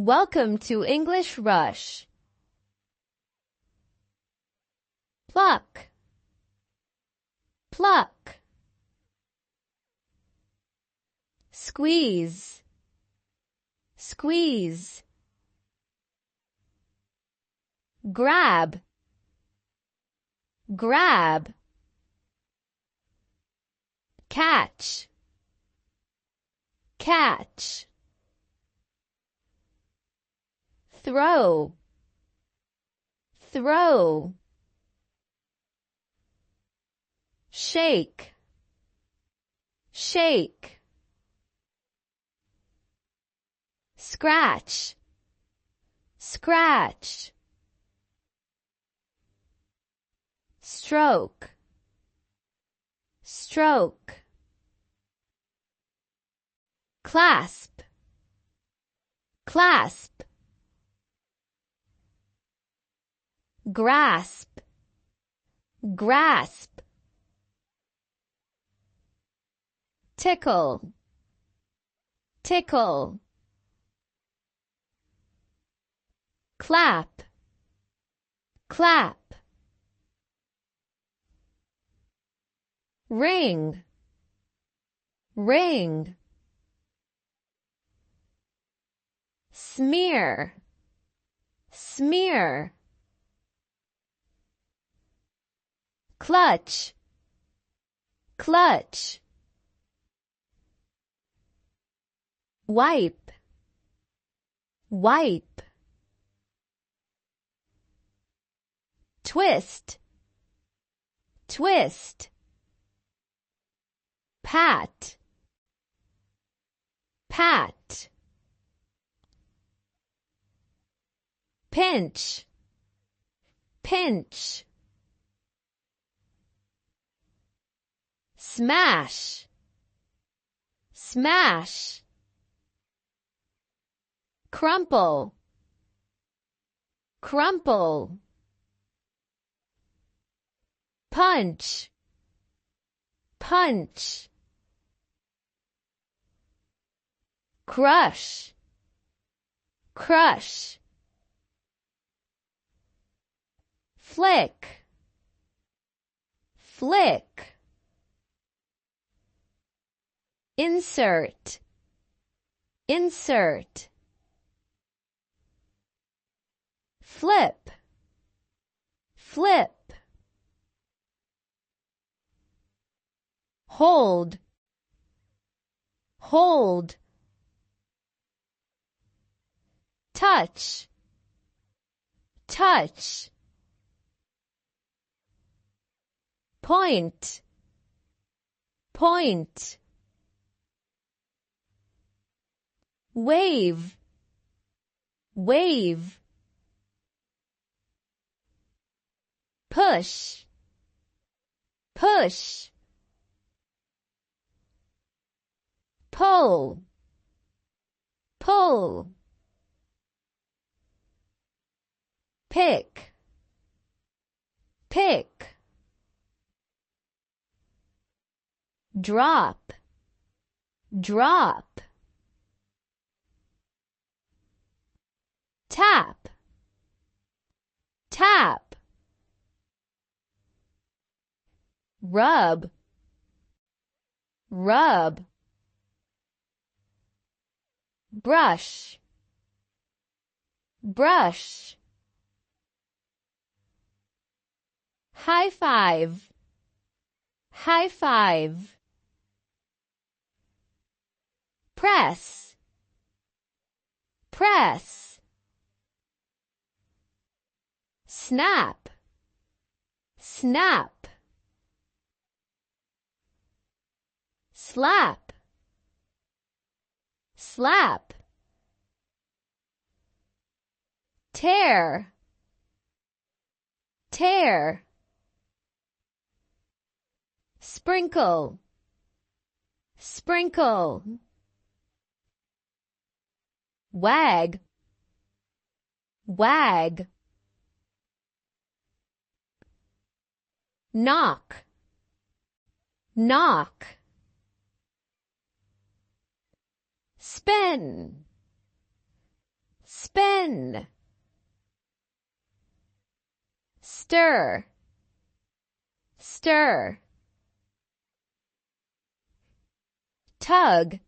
Welcome to English Rush. Pluck, pluck. Squeeze, squeeze. Grab, grab. Catch, catch. Throw, throw. Shake, shake. Scratch, scratch. Stroke, stroke. Clasp, clasp. Grasp, grasp. Tickle, tickle. Clap, clap. Ring, ring. Smear, smear. Clutch, clutch. Wipe, wipe. Twist, twist. Pat, pat. Pinch, pinch. Smash, smash. Crumple, crumple. Punch, punch. Crush, crush. Flick, flick. Insert, insert. Flip, flip. Hold, hold. Touch, touch. Point, point. Wave, wave. Push, push. Pull, pull. Pick, pick. Drop, drop. Tap, tap. Rub, rub. Brush, brush. High five, high five. Press, press. Snap, snap. Slap, slap. Tear, tear. Sprinkle, sprinkle. Wag, wag. Knock, knock. Spin, run, stir, stir, tug,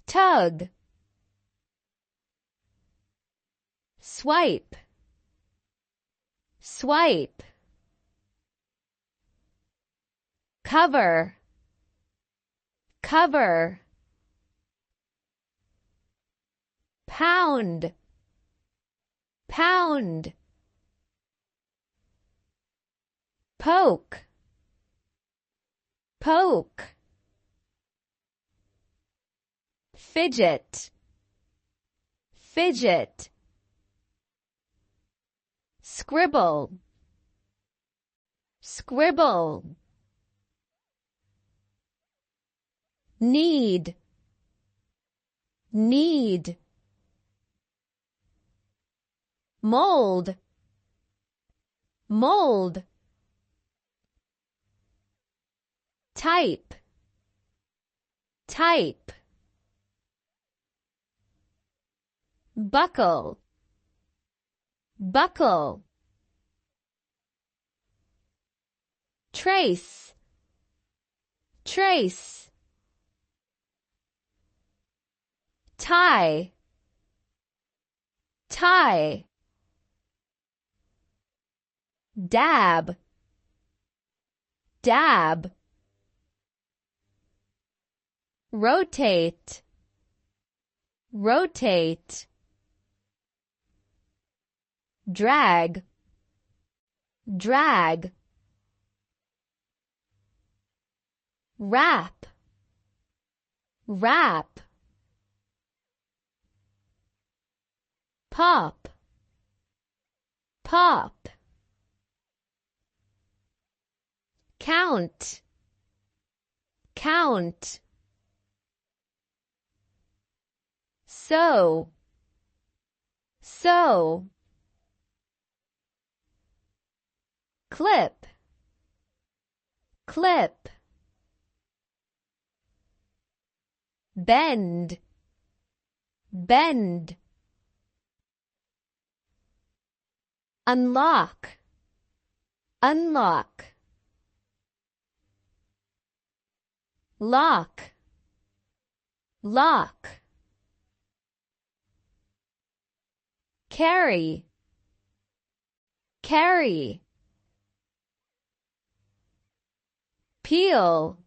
tug, swipe, swipe, cover, cover, pound, pound, poke, poke, fidget, fidget, scribble, scribble, need, need, mold, mold, type, type, buckle, buckle, trace, trace, tie, tie, dab, dab, rotate, rotate, drag, drag, wrap, wrap, pop, pop, count, count, sew, sew, clip, clip, bend, bend, unlock, unlock, lock, lock, carry, carry, peel,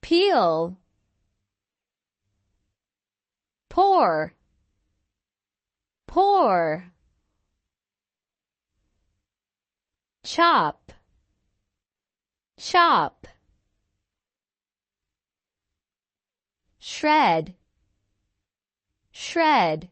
peel, pour, pour, chop, chop, shred, shred,